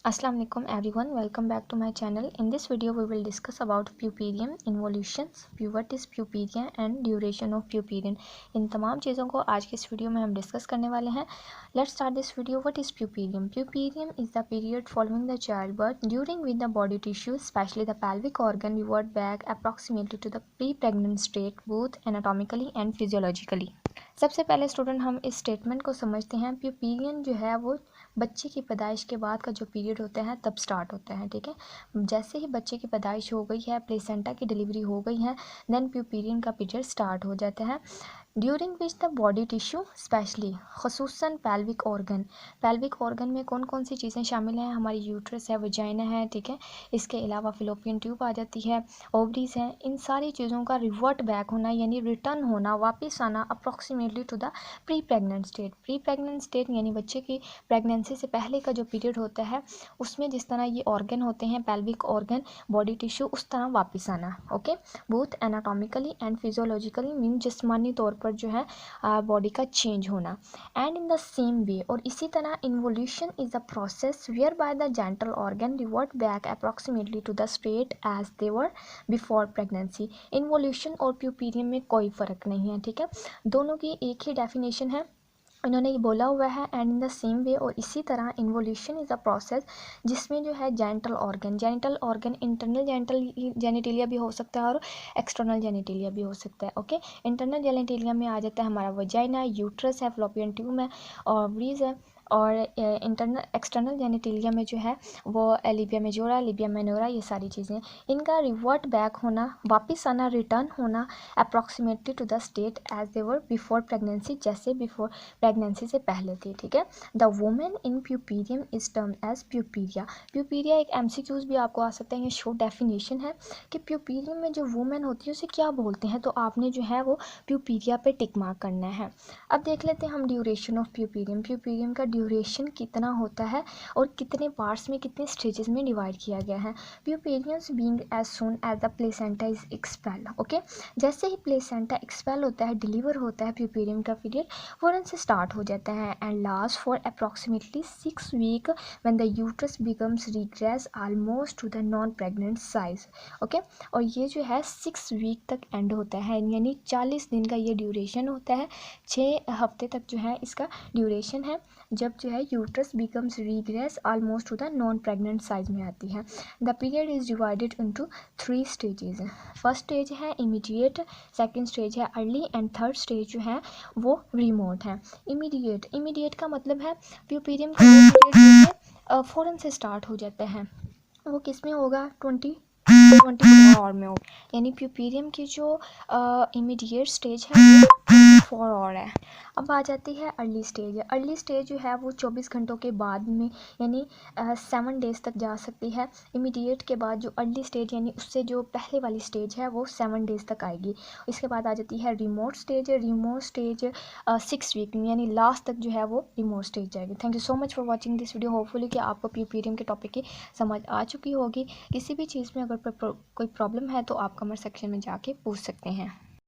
Assalamu alaikum everyone, welcome back to my channel. In this video we will discuss about puerperium, involutions, what is puerperia and duration of puerperium. इन तमाम चीज़ों को आज के इस video में हम discuss करने वाले हैं. Let's start this video. What is puerperium? Puerperium is the period following the childbirth during which the body tissue, especially the pelvic organ, revert back approximately to the pre-pregnant state both anatomically and physiologically. सबसे पहले student हम इस statement को समझते हैं. पुerperium जो है वो बच्चे की पैदाइश के बाद का जो पीरियड होता है तब स्टार्ट होता है. ठीक है, जैसे ही बच्चे की पैदाइश हो गई है, प्लेसेंटा की डिलीवरी हो गई है, देन पुerperium का पीरियड स्टार्ट हो जाता है. During which the body tissue specially खसूसन पेल्विक ऑर्गन में कौन कौन सी चीज़ें शामिल हैं? हमारी यूट्रस है, वजाइना है. ठीक है, इसके अलावा फिलोपियन ट्यूब आ जाती है, ओवरीज हैं. इन सारी चीज़ों का रिवर्ट बैक होना यानी रिटर्न होना, वापस आना approximately to the pre pregnant state यानी बच्चे की प्रेगनेंसी से पहले का जो पीरियड होता है उसमें जिस तरह ये ऑर्गन होते हैं, पेल्विक ऑर्गन, बॉडी टिश्यू, उस तरह वापस आना. Okay, both anatomically and physiologically mean जिस्मानी तौर पर जो है बॉडी का चेंज होना. And in the same way और इसी तरह involution is a process whereby the genital organ revert back approximately to the state as they were before pregnancy. Involution और पुerperium में कोई फ़र्क नहीं है. ठीक है, दोनों की एक ही डेफिनेशन है, इन्होंने ये बोला हुआ है. And in the same way और इसी तरह इन्वोल्यूशन इज़ अ प्रोसेस जिसमें जो है जेंटल ऑर्गन इंटरनल जेनिटेलिया भी हो सकता है और एक्सटर्नल जेनिटेलिया भी हो सकता है. ओके, इंटरनल जेनिटेलिया में आ जाता है हमारा वजाइना, यूट्रस है, फ्लोपियन ट्यूब है, ओवरीज है. और एक्सटर्नल जेनिटेलिया में जो है वो लिबिया मेजोरा, लिबिया माइनोरा, ये सारी चीज़ें. इनका रिवर्ट बैक होना, वापस आना, रिटर्न होना approximately to the state as they were before pregnancy, जैसे बिफोर प्रेगनेंसी से पहले थी. ठीक है, द वुमेन इन पुerperium इज टर्म एज पुerperia. एक MCQs भी आपको आ सकते हैं. ये शॉर्ट डेफिनेशन है कि पुerperium में जो वुमेन होती है उसे क्या बोलते हैं, तो आपने जो है वो पुerperia पे टिक मार्क करना है. अब देख लेते हैं हम ड्यूरेशन ऑफ पुerperium का ड्यूरेशन कितना होता है और कितने पार्ट्स में, कितने स्टेजेस में डिवाइड किया गया है. पुerperium being as soon as the placenta is expelled. Okay, जैसे ही प्लेसेंटा एक्सपेल होता है, डिलीवर होता है, पुerperium का पीरियड फ़ौरन से स्टार्ट हो जाता है and last for approximately 6 week when the uterus becomes regress almost to the non pregnant size. Okay, और ये जो है 6 वीक तक एंड होता है, यानी 40 दिन का ये ड्यूरेशन होता है. 6 हफ्ते तक जो है इसका ड्यूरेशन है, जब जो है uterus becomes regress almost to the non pregnant size में आती है. The period is divided into 3 stages. First stage है इमीडिएट, सेकंड स्टेज है अर्ली एंड थर्ड स्टेज जो है वो रिमोट है. इमीडिएट का मतलब है पुerperium का वो पीरियड फ़ौरन से स्टार्ट हो जाता है. वो किस में होगा? 24 आवर में होगा. यानी पुerperium की जो इमीडिएट स्टेज है वो 24 आवर है. अब आ जाती है अर्ली स्टेज जो है वो 24 घंटों के बाद में, यानी 7 डेज़ तक जा सकती है. इमीडिएट के बाद जो अर्ली स्टेज यानी उससे जो पहले वाली स्टेज है वो 7 डेज़ तक आएगी. इसके बाद आ जाती है रिमोट स्टेज 6 वीक में, यानी लास्ट तक जो है वो रिमोट स्टेज जाएगी. Thank you so much for watching this video. Hopefully कि आपको पुerperium के टॉपिक की समझ आ चुकी होगी. किसी भी चीज़ में अगर कोई प्रॉब्लम है तो आप कमेंट सेक्शन में जाके पूछ सकते हैं.